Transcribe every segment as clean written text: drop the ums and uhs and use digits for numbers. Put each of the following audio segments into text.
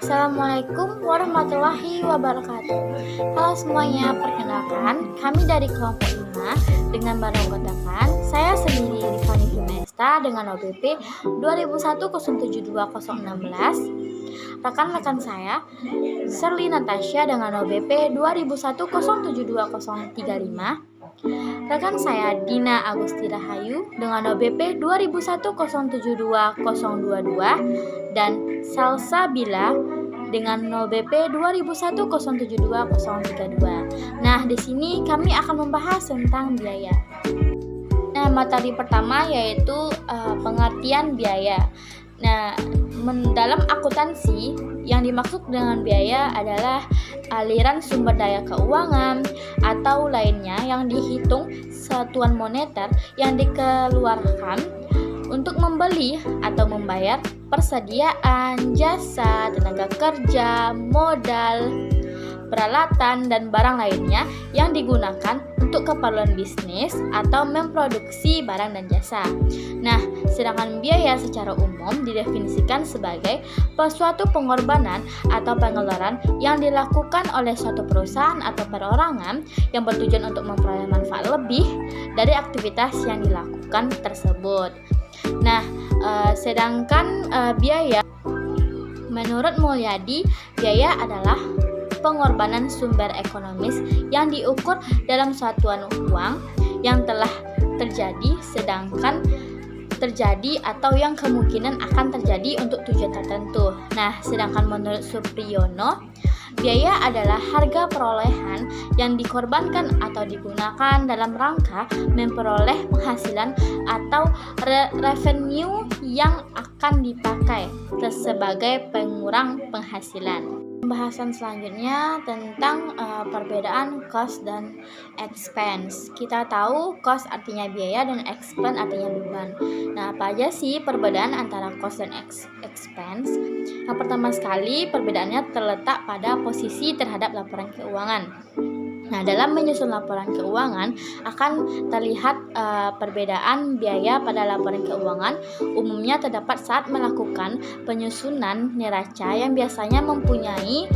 Assalamualaikum warahmatullahi wabarakatuh. Halo semuanya, perkenalkan kami dari kelompok 5 dengan beranggotakan saya sendiri Rifani Fimesta dengan OBP 20107216, rekan-rekan saya Serli Natasha dengan OBP 20107235, rekan saya Dina Agusti Rahayu dengan OBP 20107222, dan Salsa Bila dengan OBP 20107232. Nah, di sini kami akan membahas tentang biaya. Nah, materi pertama yaitu pengertian biaya. Nah, dalam akuntansi yang dimaksud dengan biaya adalah aliran sumber daya keuangan atau lainnya yang dihitung satuan moneter yang dikeluarkan untuk membeli atau membayar persediaan, jasa, tenaga kerja, modal, peralatan, dan barang lainnya yang digunakan untuk keperluan bisnis atau memproduksi barang dan jasa. Nah, sedangkan biaya secara umum didefinisikan sebagai suatu pengorbanan atau pengeluaran yang dilakukan oleh suatu perusahaan atau perorangan yang bertujuan untuk memperoleh manfaat lebih dari aktivitas yang dilakukan tersebut. Nah, sedangkan biaya menurut Mulyadi, biaya adalah pengorbanan sumber ekonomis yang diukur dalam satuan uang yang telah terjadi, sedangkan terjadi atau yang kemungkinan akan terjadi untuk tujuan tertentu. Nah, sedangkan menurut Supriyono, biaya adalah harga perolehan yang dikorbankan atau digunakan dalam rangka memperoleh penghasilan atau revenue yang akan dipakai sebagai pengurang penghasilan. Pembahasan selanjutnya tentang perbedaan cost dan expense. Kita tahu cost artinya biaya dan expense artinya beban. Nah, apa aja sih perbedaan antara cost dan expense? Yang pertama sekali, perbedaannya terletak pada posisi terhadap laporan keuangan. Nah, dalam menyusun laporan keuangan akan terlihat perbedaan biaya pada laporan keuangan umumnya terdapat saat melakukan penyusunan neraca yang biasanya mempunyai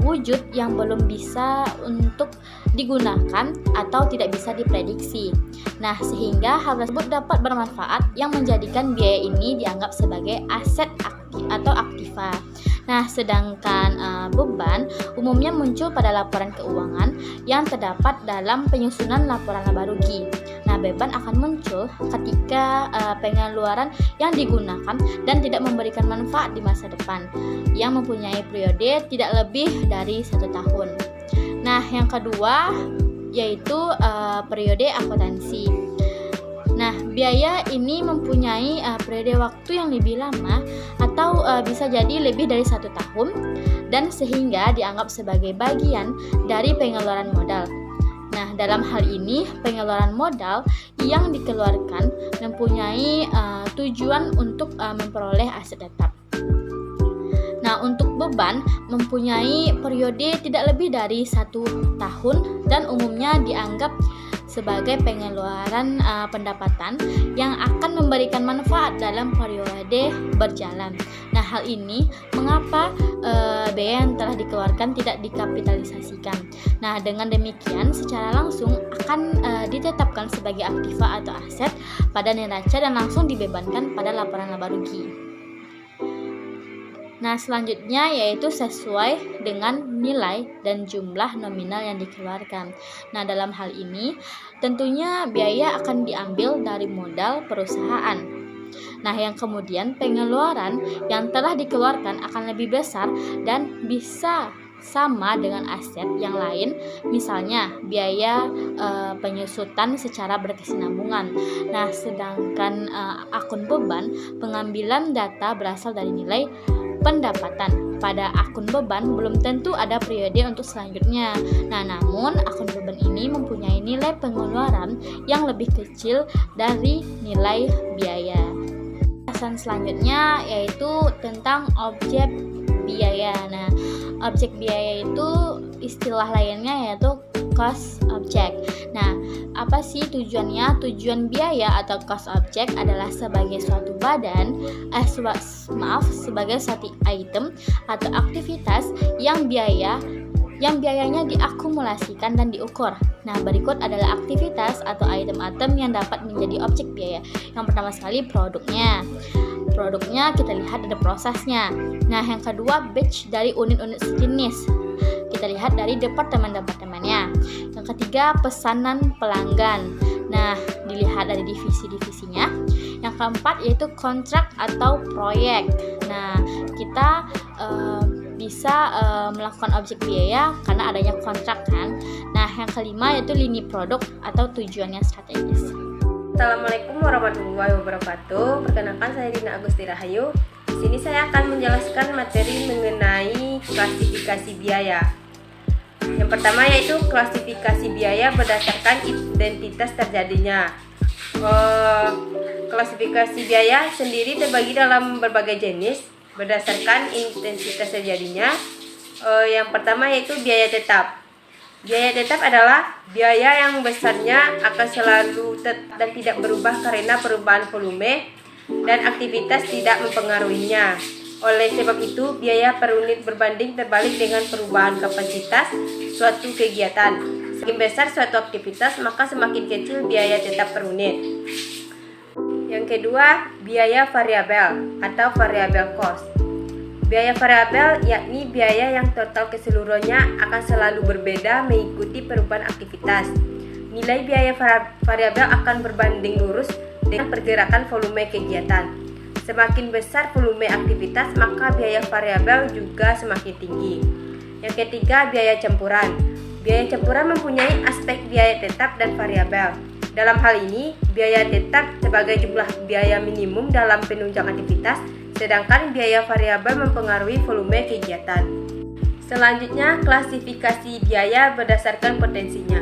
wujud yang belum bisa untuk digunakan atau tidak bisa diprediksi. Nah, sehingga hal tersebut dapat bermanfaat yang menjadikan biaya ini dianggap sebagai aset atau aktiva. Nah, sedangkan beban umumnya muncul pada laporan keuangan yang terdapat dalam penyusunan laporan laba rugi. Nah, beban akan muncul ketika pengeluaran yang digunakan dan tidak memberikan manfaat di masa depan yang mempunyai periode tidak lebih dari 1 tahun. Nah, yang kedua yaitu periode akuntansi. Nah, biaya ini mempunyai periode waktu yang lebih lama atau bisa jadi lebih dari 1 tahun dan sehingga dianggap sebagai bagian dari pengeluaran modal. Nah, dalam hal ini pengeluaran modal yang dikeluarkan mempunyai tujuan untuk memperoleh aset tetap. Nah, untuk beban mempunyai periode tidak lebih dari 1 tahun dan umumnya dianggap sebagai pengeluaran pendapatan yang akan memberikan manfaat dalam periode berjalan. Nah, hal ini mengapa biaya yang telah dikeluarkan tidak dikapitalisasikan. Nah, dengan demikian secara langsung akan ditetapkan sebagai aktiva atau aset pada neraca dan langsung dibebankan pada laporan laba rugi. Nah, selanjutnya yaitu sesuai dengan nilai dan jumlah nominal yang dikeluarkan. Nah, dalam hal ini tentunya biaya akan diambil dari modal perusahaan. Nah, yang kemudian pengeluaran yang telah dikeluarkan akan lebih besar dan bisa sama dengan aset yang lain, misalnya biaya penyusutan secara berkesinambungan. Nah, sedangkan akun beban, pengambilan data berasal dari nilai pendapatan. Pada akun beban belum tentu ada periode untuk selanjutnya. Nah, namun akun beban ini mempunyai nilai pengeluaran yang lebih kecil dari nilai biaya. Pembahasan selanjutnya yaitu tentang objek biaya. Nah, objek biaya itu istilah lainnya yaitu cost object. Nah, Apa sih tujuannya? Tujuan biaya atau cost object adalah sebagai suatu badan, sebagai suatu item atau aktivitas yang biayanya diakumulasikan dan diukur. Nah, berikut adalah aktivitas atau item-item yang dapat menjadi objek biaya. Yang pertama sekali produknya. Produknya kita lihat ada prosesnya. Nah, yang kedua batch dari unit-unit sejenis. Kita lihat dari departemen-departemennya. Yang ketiga pesanan pelanggan. Nah, dilihat dari divisi-divisinya. Yang keempat yaitu kontrak atau proyek. Nah, kita bisa melakukan objek biaya karena adanya kontrak kan. Nah, yang kelima yaitu lini produk atau tujuan yang strategis. Assalamualaikum warahmatullahi wabarakatuh. Perkenalkan, saya Dina Agusti Rahayu. Di sini saya akan menjelaskan materi mengenai klasifikasi biaya. Yang pertama yaitu klasifikasi biaya berdasarkan identitas terjadinya. Klasifikasi biaya sendiri terbagi dalam berbagai jenis berdasarkan intensitas terjadinya. Yang pertama yaitu biaya tetap. Biaya tetap adalah biaya yang besarnya akan selalu tetap dan tidak berubah karena perubahan volume dan aktivitas tidak mempengaruhinya. Oleh sebab itu, biaya per unit berbanding terbalik dengan perubahan kapasitas suatu kegiatan. Semakin besar suatu aktivitas, maka semakin kecil biaya tetap per unit. Yang kedua, biaya variabel atau variable cost. Biaya variabel yakni biaya yang total keseluruhannya akan selalu berbeda mengikuti perubahan aktivitas. Nilai biaya variabel akan berbanding lurus dengan pergerakan volume kegiatan. Semakin besar volume aktivitas, maka biaya variabel juga semakin tinggi. Yang ketiga, biaya campuran. Biaya campuran mempunyai aspek biaya tetap dan variabel. Dalam hal ini, biaya tetap sebagai jumlah biaya minimum dalam penunjang aktivitas, sedangkan biaya variabel mempengaruhi volume kegiatan. Selanjutnya, klasifikasi biaya berdasarkan potensinya.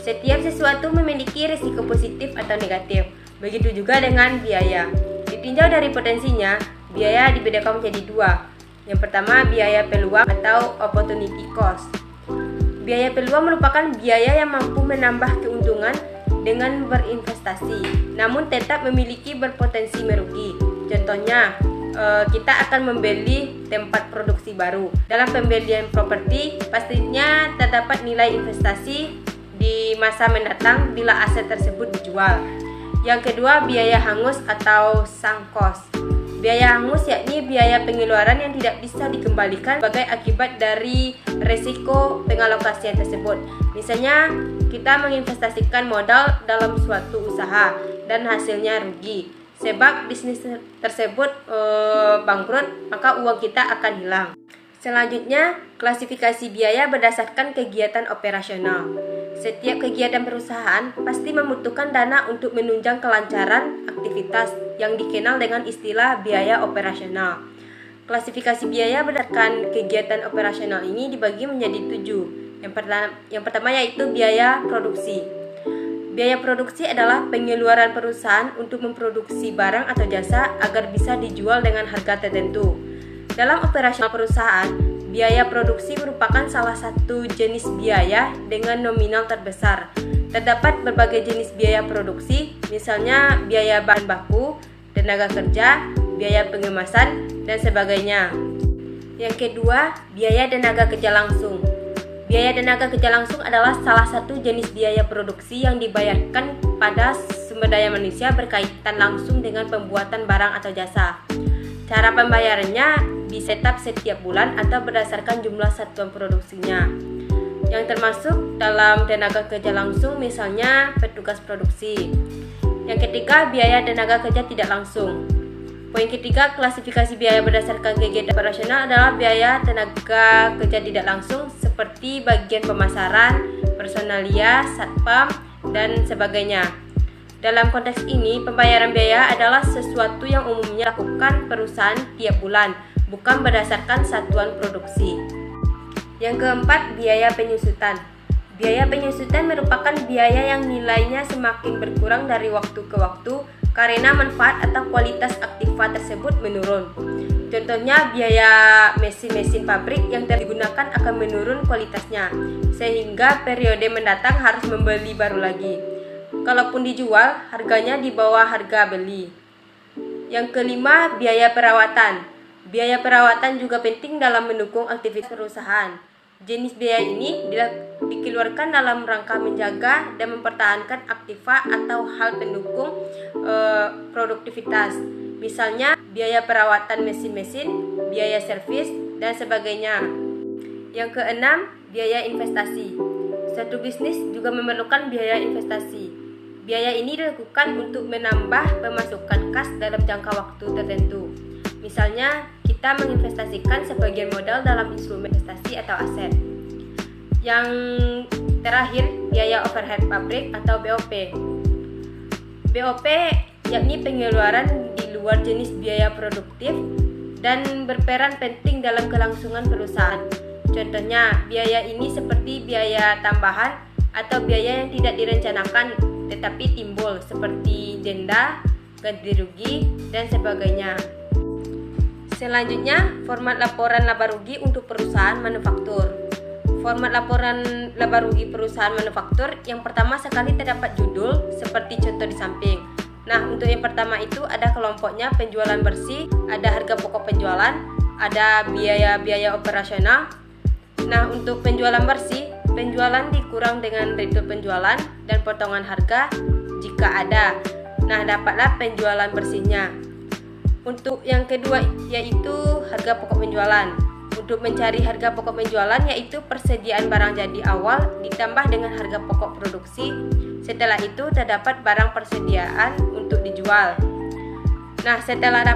Setiap sesuatu memiliki risiko positif atau negatif. Begitu juga dengan biaya. Ditinjau dari potensinya, biaya dibedakan menjadi dua. Yang pertama, biaya peluang atau opportunity cost. Biaya peluang merupakan biaya yang mampu menambah keuntungan dengan berinvestasi, namun tetap memiliki berpotensi merugi. Contohnya, kita akan membeli tempat produksi baru. Dalam pembelian properti, pastinya terdapat nilai investasi di masa mendatang bila aset tersebut dijual. Yang kedua, biaya hangus atau sunk cost. Biaya hangus yakni biaya pengeluaran yang tidak bisa dikembalikan sebagai akibat dari resiko pengalokasian tersebut. Misalnya, kita menginvestasikan modal dalam suatu usaha dan hasilnya rugi. Sebab bisnis tersebut bangkrut, maka uang kita akan hilang. Selanjutnya, klasifikasi biaya berdasarkan kegiatan operasional. Setiap kegiatan perusahaan pasti membutuhkan dana untuk menunjang kelancaran aktivitas yang dikenal dengan istilah biaya operasional. Klasifikasi biaya berdasarkan kegiatan operasional ini dibagi menjadi 7. Yang pertama yaitu biaya produksi. Biaya produksi adalah pengeluaran perusahaan untuk memproduksi barang atau jasa agar bisa dijual dengan harga tertentu. Dalam operasional perusahaan, biaya produksi merupakan salah satu jenis biaya dengan nominal terbesar. Terdapat berbagai jenis biaya produksi, misalnya biaya bahan baku, tenaga kerja, biaya pengemasan, dan sebagainya. Yang kedua, biaya tenaga kerja langsung. Biaya tenaga kerja langsung adalah salah satu jenis biaya produksi yang dibayarkan pada sumber daya manusia berkaitan langsung dengan pembuatan barang atau jasa. Cara pembayarannya disetap setiap bulan atau berdasarkan jumlah satuan produksinya. Yang termasuk dalam tenaga kerja langsung misalnya petugas produksi. Yang ketiga, biaya tenaga kerja tidak langsung. Poin ketiga, klasifikasi biaya berdasarkan kegiatan operasional adalah biaya tenaga kerja tidak langsung seperti bagian pemasaran, personalia, satpam, dan sebagainya. Dalam konteks ini, pembayaran biaya adalah sesuatu yang umumnya dilakukan perusahaan tiap bulan, bukan berdasarkan satuan produksi. Yang keempat, biaya penyusutan. Biaya penyusutan merupakan biaya yang nilainya semakin berkurang dari waktu ke waktu karena manfaat atau kualitas aktiva tersebut menurun. Contohnya, biaya mesin-mesin pabrik yang digunakan akan menurun kualitasnya, sehingga periode mendatang harus membeli baru lagi. kalaupun dijual, harganya di bawah harga beli. Yang kelima, biaya perawatan. Biaya perawatan juga penting dalam mendukung aktivitas perusahaan. Jenis biaya ini dikeluarkan dalam rangka menjaga dan mempertahankan aktiva atau hal pendukung produktivitas. Misalnya, biaya perawatan mesin-mesin, biaya servis, dan sebagainya. Yang keenam, biaya investasi. Suatu bisnis juga memerlukan biaya investasi. Biaya ini dilakukan untuk menambah pemasukan kas dalam jangka waktu tertentu. Misalnya, kita menginvestasikan sebagian modal dalam instrumen investasi atau aset. Yang terakhir, biaya overhead pabrik atau BOP. BOP yakni pengeluaran di luar jenis biaya produktif dan berperan penting dalam kelangsungan perusahaan. Contohnya, biaya ini seperti biaya tambahan atau biaya yang tidak direncanakan tetapi timbul seperti denda, ganti rugi, dan sebagainya. Selanjutnya, format laporan laba rugi untuk perusahaan manufaktur. Format laporan laba rugi perusahaan manufaktur yang pertama sekali terdapat judul seperti contoh di samping. Nah, untuk yang pertama itu ada kelompoknya penjualan bersih, ada harga pokok penjualan, ada biaya-biaya operasional. Nah, untuk penjualan bersih, penjualan dikurang dengan retur penjualan dan potongan harga jika ada. Nah, dapatlah penjualan bersihnya. Untuk yang kedua yaitu harga pokok penjualan. Untuk mencari harga pokok penjualan yaitu persediaan barang jadi awal ditambah dengan harga pokok produksi. Setelah itu terdapat barang persediaan untuk dijual. Nah, setelah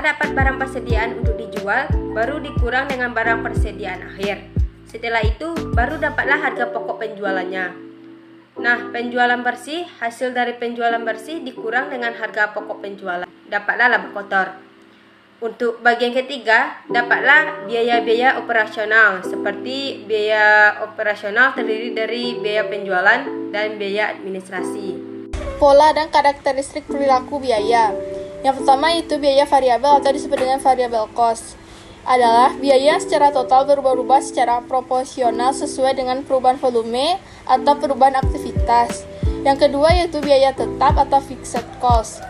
dapat barang persediaan untuk dijual, baru dikurang dengan barang persediaan akhir. Setelah itu, baru dapatlah harga pokok penjualannya. Nah, penjualan bersih, hasil dari penjualan bersih dikurang dengan harga pokok penjualan. Dapatlah laba kotor. Untuk bagian ketiga, dapatlah biaya-biaya operasional. Seperti biaya operasional terdiri dari biaya penjualan dan biaya administrasi. Pola dan karakteristik perilaku biaya. Yang pertama itu biaya variabel atau disebut dengan variable cost. Adalah biaya secara total berubah-ubah secara proporsional sesuai dengan perubahan volume atau perubahan aktivitas. Yang kedua yaitu biaya tetap atau fixed cost,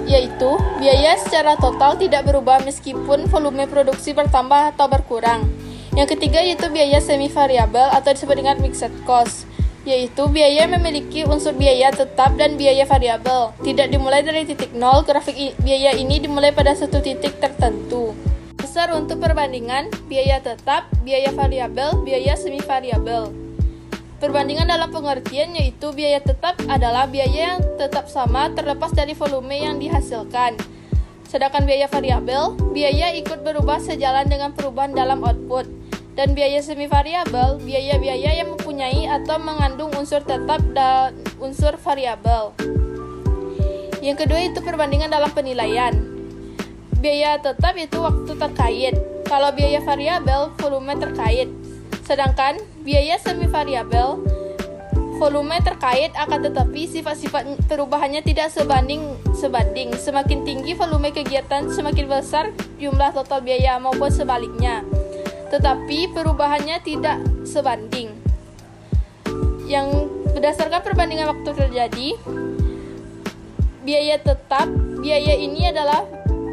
yaitu biaya secara total tidak berubah meskipun volume produksi bertambah atau berkurang. Yang ketiga yaitu biaya semi variabel atau disebut dengan mixed cost, yaitu biaya yang memiliki unsur biaya tetap dan biaya variabel. Tidak dimulai dari titik nol, grafik biaya ini dimulai pada satu titik tertentu. Dasar untuk perbandingan biaya tetap, biaya variabel, biaya semi variabel. Perbandingan dalam pengertian yaitu biaya tetap adalah biaya yang tetap sama terlepas dari volume yang dihasilkan. Sedangkan biaya variabel, biaya ikut berubah sejalan dengan perubahan dalam output. Dan biaya semi variabel, biaya-biaya yang mempunyai atau mengandung unsur tetap dan unsur variabel. Yang kedua itu perbandingan dalam penilaian. Biaya tetap itu waktu terkait. Kalau biaya variabel, volume terkait. Sedangkan biaya semi variabel, volume terkait akan tetapi sifat-sifat perubahannya tidak sebanding. Semakin tinggi volume kegiatan, semakin besar jumlah total biaya maupun sebaliknya. Tetapi perubahannya tidak sebanding. Yang berdasarkan perbandingan waktu terjadi, biaya tetap, biaya ini adalah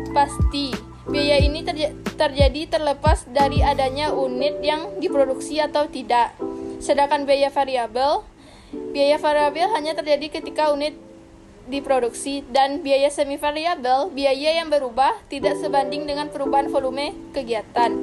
pasti. Biaya ini terjadi terlepas dari adanya unit yang diproduksi atau tidak. Sedangkan biaya variabel hanya terjadi ketika unit diproduksi, dan biaya semi variabel, biaya yang berubah tidak sebanding dengan perubahan volume kegiatan.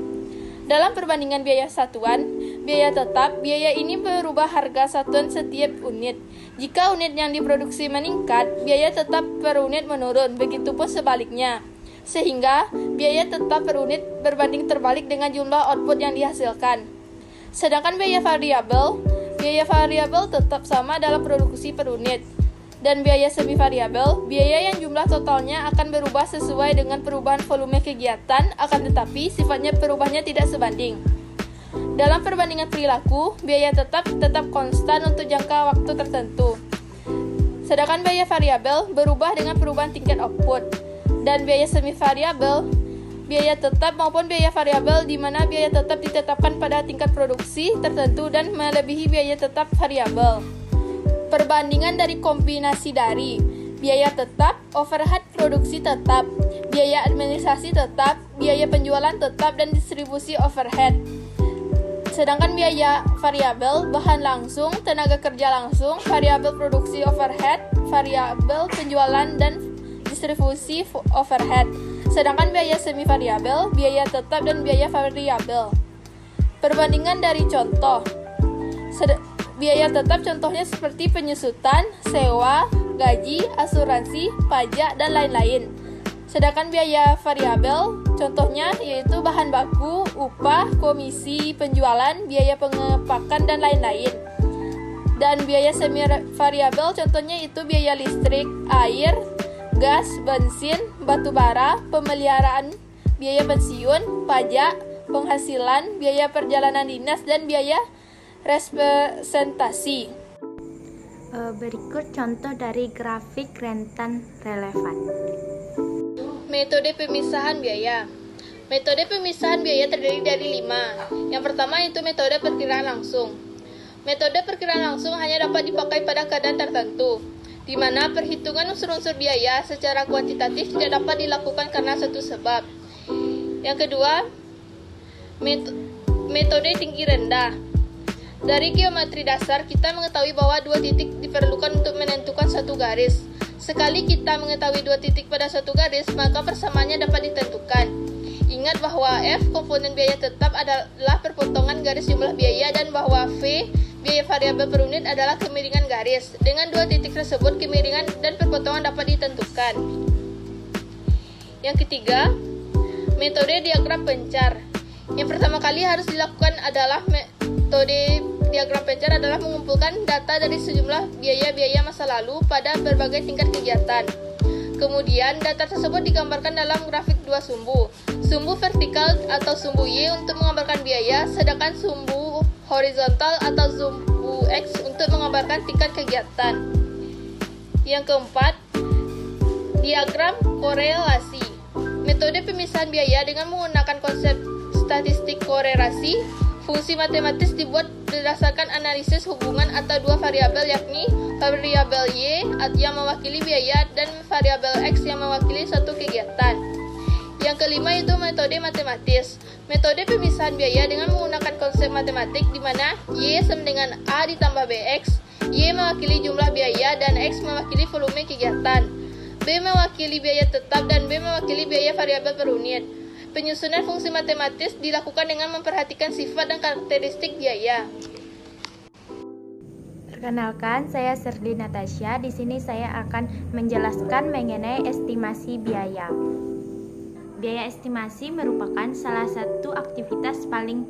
Dalam perbandingan biaya satuan, biaya tetap, biaya ini berubah harga satuan setiap unit. Jika unit yang diproduksi meningkat, biaya tetap per unit menurun, begitupun sebaliknya. Sehingga biaya tetap per unit berbanding terbalik dengan jumlah output yang dihasilkan. Sedangkan biaya variabel tetap sama dalam produksi per unit. Dan biaya semi variabel, biaya yang jumlah totalnya akan berubah sesuai dengan perubahan volume kegiatan, akan tetapi sifatnya perubahannya tidak sebanding. Dalam perbandingan perilaku, biaya tetap konstan untuk jangka waktu tertentu. Sedangkan biaya variabel berubah dengan perubahan tingkat output. Dan biaya semi variabel, biaya tetap maupun biaya variabel di mana biaya tetap ditetapkan pada tingkat produksi tertentu dan melebihi biaya tetap variabel. Perbandingan dari kombinasi dari biaya tetap, overhead produksi tetap, biaya administrasi tetap, biaya penjualan tetap, dan distribusi overhead. Sedangkan biaya variabel, bahan langsung, tenaga kerja langsung, variabel produksi overhead, variabel penjualan, dan distribusi overhead. Sedangkan biaya semi variabel, biaya tetap, dan biaya variabel. Perbandingan dari contoh. Biaya tetap contohnya seperti penyusutan, sewa, gaji, asuransi, pajak, dan lain-lain. Sedangkan biaya variabel contohnya yaitu bahan baku, upah, komisi, penjualan, biaya pengepakan, dan lain-lain. Dan biaya semi variabel contohnya itu biaya listrik, air, gas, bensin, batu bara, pemeliharaan, biaya pensiun, pajak, penghasilan, biaya perjalanan dinas, dan biaya representasi. Berikut contoh dari grafik rentan relevan. Metode pemisahan biaya. Metode pemisahan biaya terdiri dari 5. Yang pertama itu metode perkiraan langsung. Metode perkiraan langsung hanya dapat dipakai pada keadaan tertentu, di mana perhitungan unsur-unsur biaya secara kuantitatif tidak dapat dilakukan karena satu sebab. Yang kedua, metode tinggi rendah. Dari geometri dasar, kita mengetahui bahwa 2 titik diperlukan untuk menentukan suatu garis. Sekali kita mengetahui 2 titik pada suatu garis, maka persamaannya dapat ditentukan. Ingat bahwa F, komponen biaya tetap, adalah perpotongan garis jumlah biaya, dan bahwa V, biaya variabel per unit, adalah kemiringan garis. Dengan 2 titik tersebut, kemiringan dan perpotongan dapat ditentukan. Yang ketiga, metode diagram pencar. Yang pertama kali harus dilakukan adalah metode diagram pencar adalah mengumpulkan data dari sejumlah biaya-biaya masa lalu pada berbagai tingkat kegiatan. Kemudian, data tersebut digambarkan dalam grafik 2 sumbu. Sumbu vertikal atau sumbu Y untuk menggambarkan biaya, sedangkan sumbu horizontal atau sumbu X untuk menggambarkan tingkat kegiatan. Yang keempat, diagram korelasi. Metode pemisahan biaya dengan menggunakan konsep statistik korelasi. Fungsi matematis dibuat berdasarkan analisis hubungan antara 2 variabel, yakni variabel Y yang mewakili biaya dan variabel X yang mewakili suatu kegiatan. Yang kelima itu metode matematis. Metode pemisahan biaya dengan menggunakan konsep matematik di mana Y sama dengan A ditambah BX. Y mewakili jumlah biaya dan X mewakili volume kegiatan. B mewakili biaya tetap dan B mewakili biaya variabel per unit. Penyusunan fungsi matematis dilakukan dengan memperhatikan sifat dan karakteristik biaya. Perkenalkan, saya Serdi Natasha. Di sini saya akan menjelaskan mengenai estimasi biaya. Biaya estimasi merupakan salah satu aktivitas paling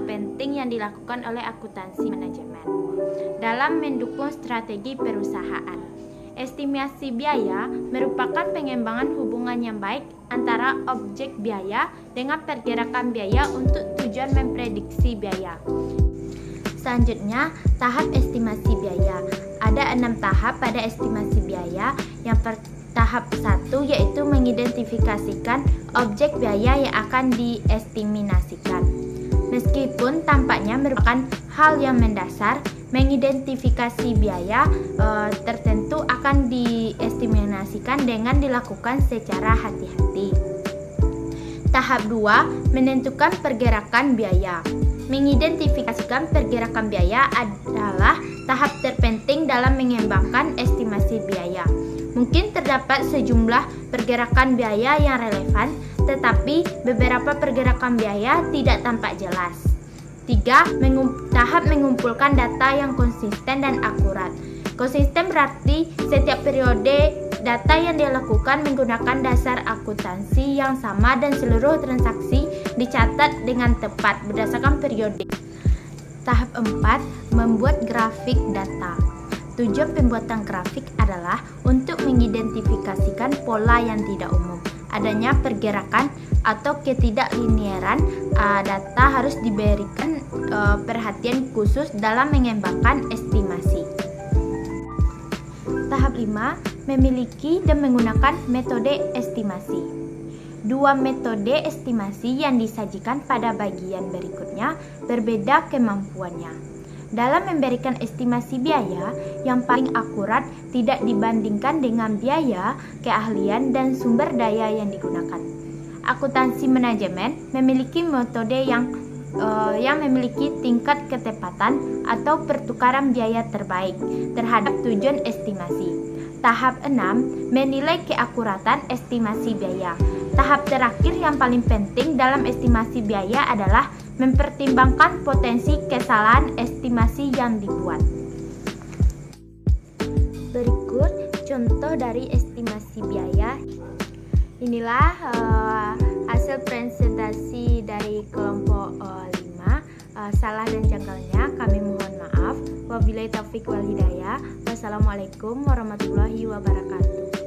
penting yang dilakukan oleh akuntansi manajemen dalam mendukung strategi perusahaan. Estimasi biaya merupakan pengembangan hubungan yang baik antara objek biaya dengan pergerakan biaya untuk tujuan memprediksi biaya. Selanjutnya, tahap estimasi biaya. Ada 6 tahap pada estimasi biaya. Tahap 1 yaitu mengidentifikasikan objek biaya yang akan diestimasikan. Meskipun tampaknya merupakan hal yang mendasar, mengidentifikasi biaya tertentu akan diestimasikan dengan dilakukan secara hati-hati. Tahap 2, menentukan pergerakan biaya. Mengidentifikasikan pergerakan biaya adalah tahap terpenting dalam mengembangkan estimasi biaya. Mungkin terdapat sejumlah pergerakan biaya yang relevan, tetapi beberapa pergerakan biaya tidak tampak jelas. 3. Tahap mengumpulkan data yang konsisten dan akurat. Konsisten berarti setiap periode data yang dilakukan menggunakan dasar akuntansi yang sama dan seluruh transaksi dicatat dengan tepat berdasarkan periode. Tahap 4. Membuat grafik data. Tujuan pembuatan grafik adalah untuk mengidentifikasikan pola yang tidak umum. Adanya pergerakan atau ketidaklinearan data harus diberikan perhatian khusus dalam mengembangkan estimasi. Tahap 5. Memiliki dan menggunakan metode estimasi. 2 metode estimasi yang disajikan pada bagian berikutnya berbeda kemampuannya. Dalam memberikan estimasi biaya, yang paling akurat tidak dibandingkan dengan biaya, keahlian, dan sumber daya yang digunakan. Akuntansi manajemen memiliki metode yang memiliki tingkat ketepatan atau pertukaran biaya terbaik terhadap tujuan estimasi. Tahap 6, menilai keakuratan estimasi biaya. Tahap terakhir yang paling penting dalam estimasi biaya adalah mempertimbangkan potensi kesalahan estimasi yang dibuat. Berikut contoh dari estimasi biaya. Inilah hasil presentasi dari kelompok 5. Salah dan janggalnya kami mohon maaf. Wabillahi taufiq wal hidayah. Wassalamualaikum warahmatullahi wabarakatuh.